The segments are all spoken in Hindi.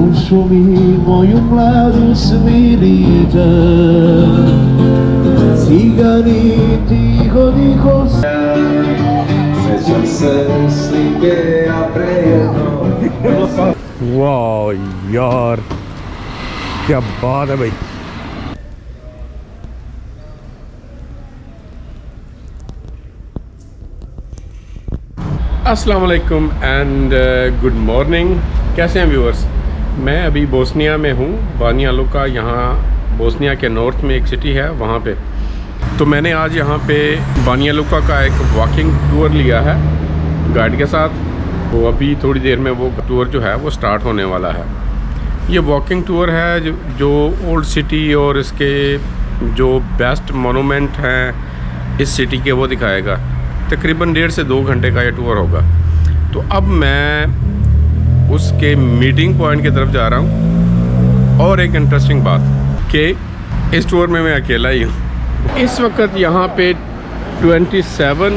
Não sumimos e lado se mirita Ciganiti dico वाह यार क्या बात है भाई। अस्सलाम वालेकुम एंड गुड मॉर्निंग। कैसे हैं व्यूअर्स? मैं अभी बोस्निया में हूँ, बानिया लुका। यहाँ बोस्निया के नॉर्थ में एक सिटी है, वहाँ पे तो मैंने आज यहाँ पे बानिया लुका का एक वॉकिंग टूर लिया है गाइड के साथ। तो अभी थोड़ी देर में वो टूर जो है वो स्टार्ट होने वाला है। ये वॉकिंग टूर है जो ओल्ड सिटी और इसके जो बेस्ट मोनूमेंट हैं इस सिटी के वो दिखाएगा। तकरीबन 1.5 से 2 घंटे का ये टूर होगा। तो अब मैं उसके मीटिंग पॉइंट की तरफ जा रहा हूँ। और एक इंटरेस्टिंग बात कि इस टूर में मैं अकेला ही हूँ। इस वक्त यहाँ पे 27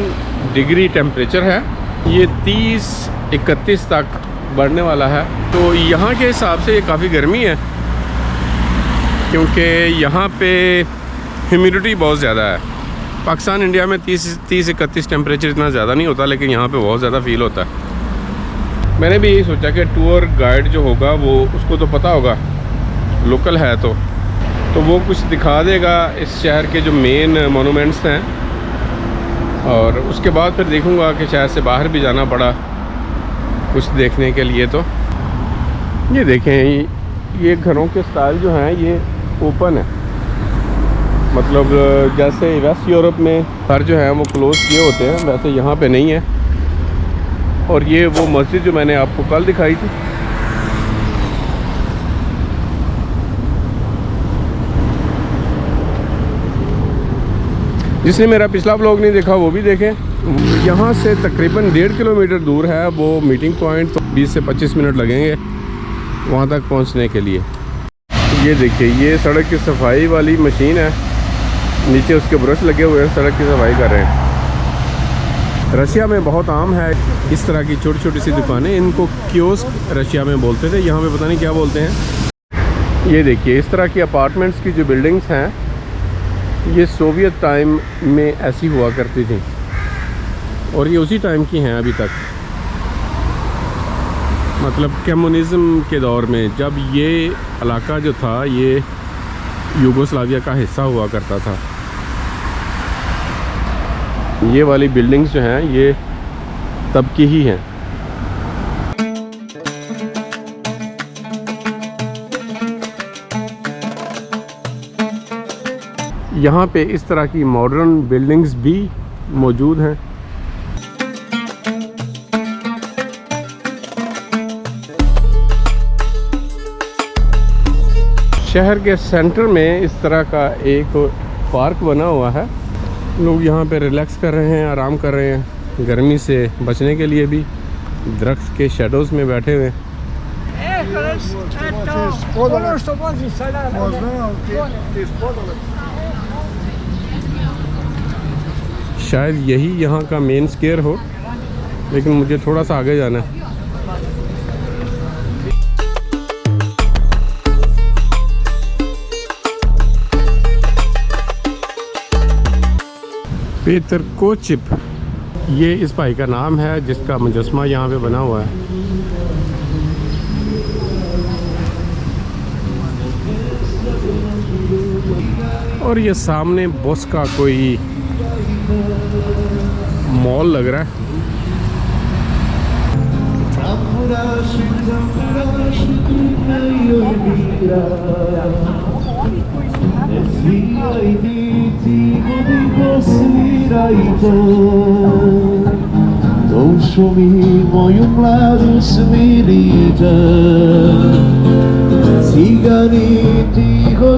डिग्री टेम्परेचर है। ये 30-31 तक बढ़ने वाला है। तो यहाँ के हिसाब से ये काफ़ी गर्मी है, क्योंकि यहाँ पे ह्यूमिडिटी बहुत ज़्यादा है। पाकिस्तान इंडिया में 30-31 टेम्परेचर इतना ज़्यादा नहीं होता, लेकिन यहाँ पे बहुत ज़्यादा फील होता है। मैंने भी यही सोचा कि टूर गाइड जो होगा वो उसको तो पता होगा, लोकल है तो वो कुछ दिखा देगा इस शहर के जो मेन मोनूमेंट्स हैं। और उसके बाद फिर देखूँगा कि शायद से बाहर भी जाना पड़ा कुछ देखने के लिए। तो ये देखें, ये घरों के स्टाइल जो हैं ये ओपन है। मतलब जैसे वेस्ट यूरोप में घर जो है वो क्लोज किए होते हैं, वैसे यहाँ पे नहीं है। और ये वो मस्जिद जो मैंने आपको कल दिखाई थी, जिसने मेरा पिछला व्लॉग नहीं देखा वो भी देखें। यहाँ से तकरीबन 1.5 किलोमीटर दूर है वो मीटिंग पॉइंट। तो 20 से 25 मिनट लगेंगे वहाँ तक पहुँचने के लिए। ये देखिए, ये सड़क की सफाई वाली मशीन है, नीचे उसके ब्रश लगे हुए हैं, सड़क की सफाई कर रहे हैं। रशिया में बहुत आम है इस तरह की छोटी छोटी सी दुकानें। इनको कियोस्क रशिया में बोलते थे, यहाँ पे पता नहीं क्या बोलते हैं। ये देखिए, इस तरह की अपार्टमेंट्स की जो बिल्डिंग्स हैं ये सोवियत टाइम में ऐसी हुआ करती थी, और ये उसी टाइम की हैं अभी तक। मतलब कम्युनिज़्म के दौर में, जब ये इलाका जो था ये यूगोस्लाविया का हिस्सा हुआ करता था। ये वाली बिल्डिंग्स जो हैं ये तब की ही हैं। यहाँ पे इस तरह की मॉडर्न बिल्डिंग्स भी मौजूद हैं। शहर के सेंटर में इस तरह का एक पार्क बना हुआ है। लोग यहाँ पे रिलैक्स कर रहे हैं, आराम कर रहे हैं। गर्मी से बचने के लिए भी दरख्त के शेडोज़ में बैठे हुए। शायद यही यहाँ का मेन स्क्वायर हो, लेकिन मुझे थोड़ा सा आगे जाना है। पीटर कोचिप, ये इस भाई का नाम है जिसका मुजस्मा यहाँ पे बना हुआ है। और ये सामने बॉस का कोई मॉल लग रहा है। Não sumimos e lado se mirita Ciganiti dico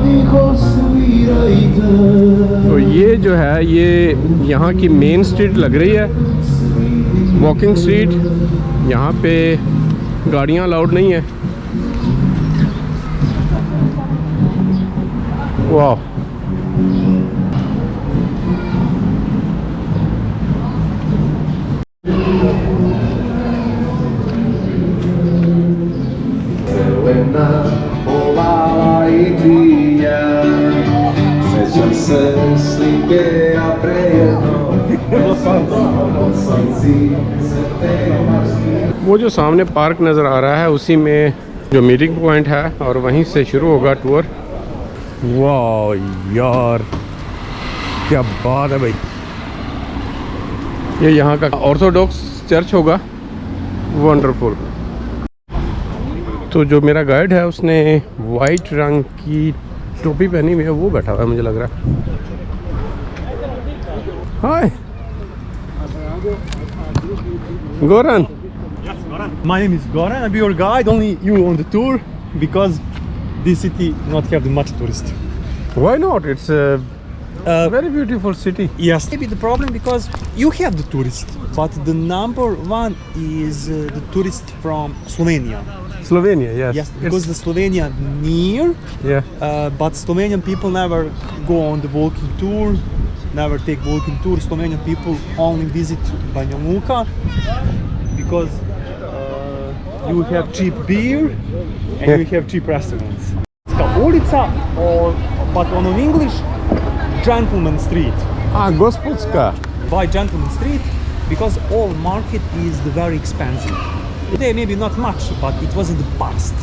तो ये जो है ये यहाँ की मेन स्ट्रीट लग रही है, वॉकिंग स्ट्रीट। यहाँ पे गाड़ियाँ अलाउड नहीं है। वाह, morena volava India. Se já se ligue a praia वो जो सामने पार्क नज़र आ रहा है उसी में जो मीटिंग पॉइंट है और वहीं से शुरू होगा टूर। वाह यार क्या बात है भाई, ये यहाँ का ऑर्थोडॉक्स चर्च होगा। वंडरफुल। तो जो मेरा गाइड है उसने वाइट रंग की टोपी पहनी हुई है, वो बैठा हुआ है मुझे लग रहा है। हाय Goran. Yes, Goran. My name is Goran. I'll be your guide. Only you on the tour because this city not have much tourists. Why not? It's a very beautiful city. Yes. Maybe the problem because you have the tourists, but the number one is the tourist from Slovenia. Slovenia, yes. Yes, because the Slovenia near, Yeah. but Slovenian people never go on the walking tour. Never take walking tour. Slovenian people only visit Banja Luka because you have cheap beer and you have cheap restaurants. Ulica, or but on English, Gentleman Street. Ah, Gospodska. Why Gentleman Street? Because all market is very expensive. Today maybe not much, but it was in the past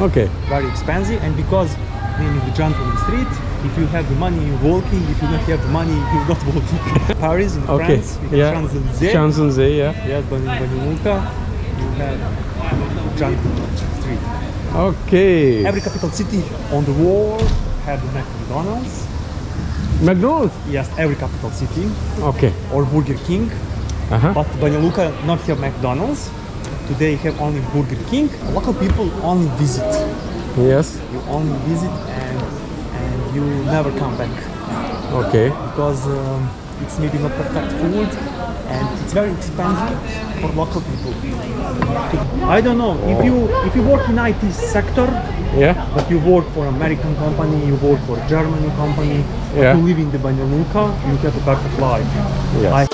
Okay. very expensive, and because name is the Gentleman Street. If you have the money, you're walking. If you don't have the money, you're not walking. Paris in Okay. France, you have Yeah. Champs-Élysées. Champs-Élysées, yeah. Yes, but in Banja Luka, you have Gentleman Street. Okay. Every capital city on the wall have the McDonald's. McDonald's. Yes, every capital city, Okay. or Burger King. Uh-huh. But Banja Luka not have McDonald's. Today have only Burger King. Local people only visit. Yes. You only visit and you never come back Okay. because it's maybe not perfect food and it's very expensive for local people. I don't know if you work in IT sector, Yeah. but you work for American company, you work for German company, Yeah. you live in the Banja Luka, you have a perfect life. Yes.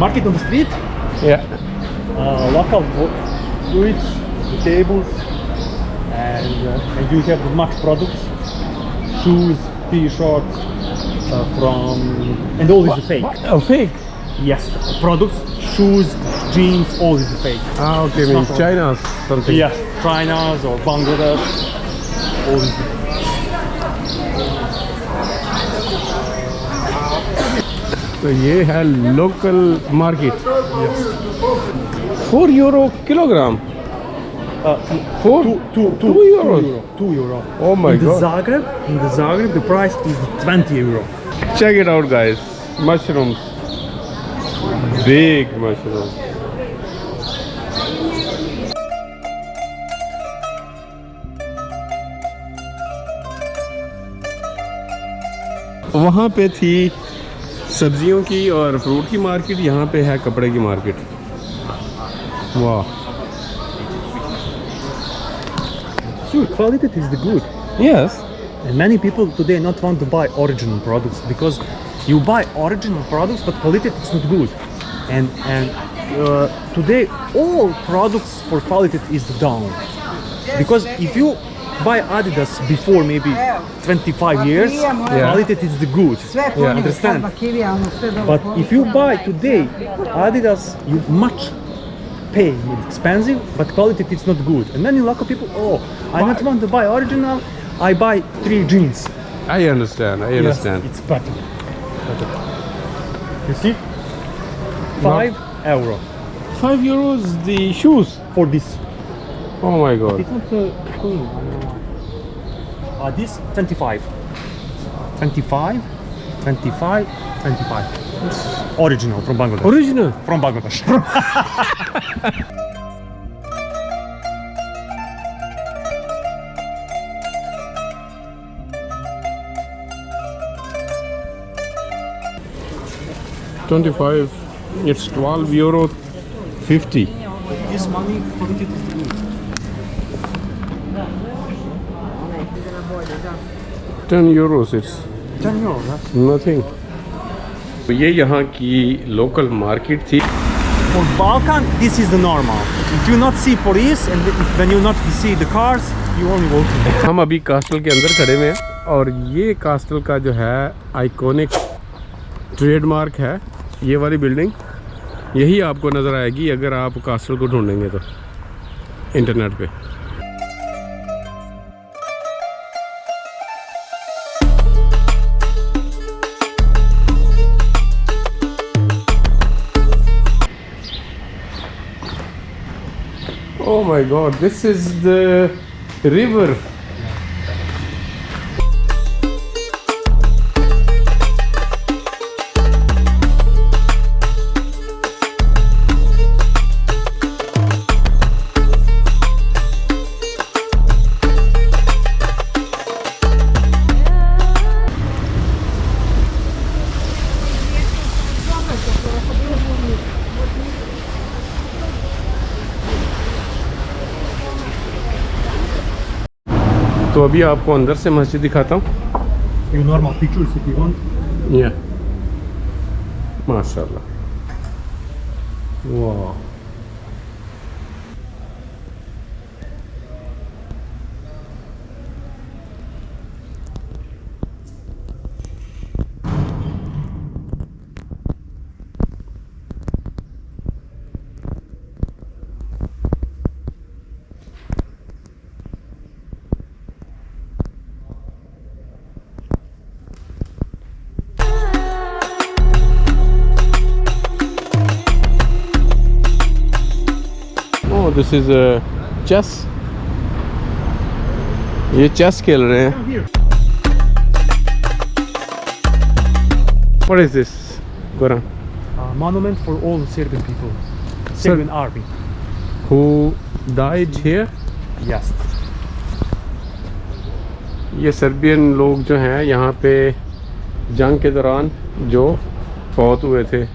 Market on the street, Yeah. local fruits, vegetables, and you have much products, shoes, t-shirts from, and all is fake. Oh, fake. Yes, products, shoes, jeans, all is fake. Ah, okay. It's I mean not all- China's something. Yes, China's or Bangladesh, all is. तो ये है local market. 4 euro kilogram. 4 2 euros. 2 euro. Oh my in God. In the Zagreb, the price is 20 euro. Check it out, guys. Mushrooms. Big mushrooms. वहाँ पे थी सब्जियों की और फ्रूट की मार्केट, यहाँ पे है कपड़े की मार्केट। वाह। Sure, quality is the good. Yes. And many people today not want to buy original products because you buy original products but quality is not good. And today all products for quality is down. Because if you buy Adidas before maybe 25 years, quality is the good. Yeah. Understand? But if you buy today Adidas, you much pay expensive, but quality is not good. And many local people, I don't want to buy original, I buy 3 jeans. I understand. I understand. Yes, it's better. You see? 5 euro 5 euros the shoes. for this. Oh my God. It's not clean. This 25. 25, 25, 25. Original from Bangladesh. Original. From Bangladesh. $25 It's €12.50. This money for it is good. 10 euros, it's €10, huh? nothing. तो ये यहाँ की लोकल मार्केट थी। For Balkan, this is the normal. If you not see police and when you not see the cars, you only walking. हम अभी कास्टल के अंदर खड़े हुए हैं और ये कास्टल का जो है आइकॉनिक ट्रेडमार्क है, ये वाली बिल्डिंग यही आपको नज़र आएगी अगर आप कास्टल को ढूंढेंगे तो इंटरनेट पे। Oh my God, this is the river. तो अभी आपको अंदर से मस्जिद दिखाता हूँ। You normal pictures if you want. या माशाल्लाह, वाह। Oh, this is a chess. ये चेस खेल रहे हैं। What is this, Goran? Monument for all Serbian people. Serbian army. Who died here? Yes. ये सर्बियन लोग जो हैं यहाँ पे जंग के दौरान जो फौत हुए थे।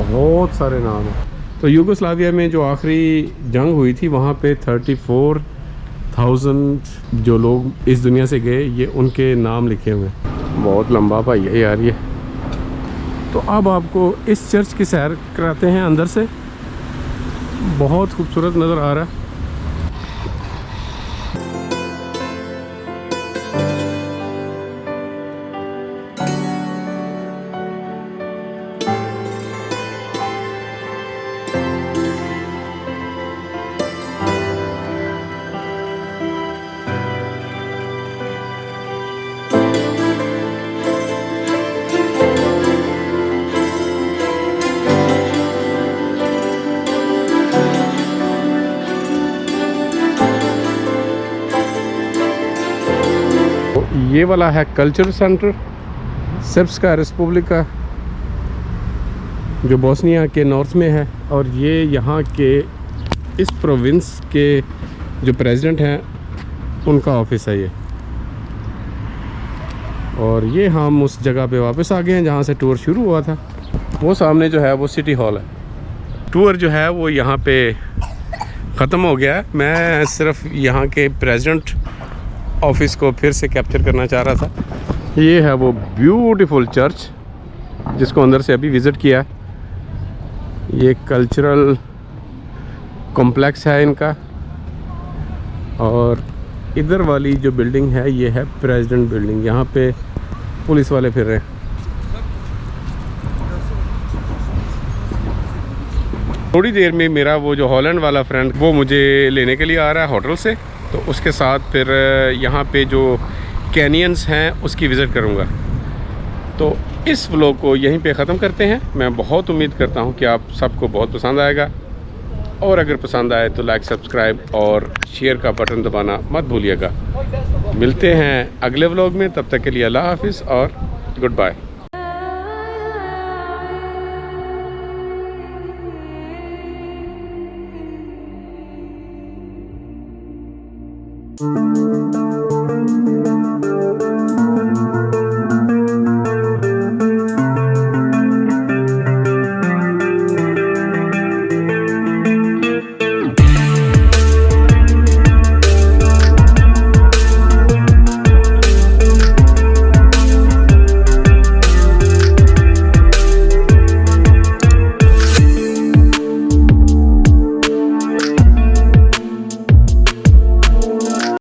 बहुत सारे नाम हैं। तो यूगोस्लाविया में जो आखिरी जंग हुई थी वहाँ पे 34,000 जो लोग इस दुनिया से गए, ये उनके नाम लिखे हुए हैं। बहुत लंबा भाई है यार ये। तो अब आपको इस चर्च की सैर कराते हैं अंदर से। बहुत खूबसूरत नज़र आ रहा है। ये वाला है कल्चर सेंटर सर्ब्सका रिस्पब्लिका, जो बोस्निया के नॉर्थ में है। और ये यहाँ के इस प्रोविंस के जो प्रेसिडेंट हैं उनका ऑफिस है ये। और ये हम उस जगह पे वापस आ गए हैं जहाँ से टूर शुरू हुआ था। वो सामने जो है वो सिटी हॉल है। टूर जो है वो यहाँ पे ख़त्म हो गया है। मैं सिर्फ यहाँ के प्रेसिडेंट ऑफिस को फिर से कैप्चर करना चाह रहा था। ये है वो ब्यूटीफुल चर्च जिसको अंदर से अभी विज़िट किया है। ये कल्चरल कॉम्प्लेक्स है इनका। और इधर वाली जो बिल्डिंग है ये है प्रेसिडेंट बिल्डिंग। यहाँ पे पुलिस वाले फिर रहे हैं। थोड़ी देर में मेरा वो जो हॉलैंड वाला फ्रेंड वो मुझे लेने के लिए आ रहा है होटल से, तो उसके साथ फिर यहाँ पे जो कैनियंस हैं उसकी विज़िट करूँगा। तो इस व्लॉग को यहीं पे ख़त्म करते हैं। मैं बहुत उम्मीद करता हूँ कि आप सबको बहुत पसंद आएगा। और अगर पसंद आए तो लाइक, सब्सक्राइब और शेयर का बटन दबाना मत भूलिएगा। मिलते हैं अगले व्लॉग में, तब तक के लिए अल्लाह हाफिज़ और गुड बाय। you.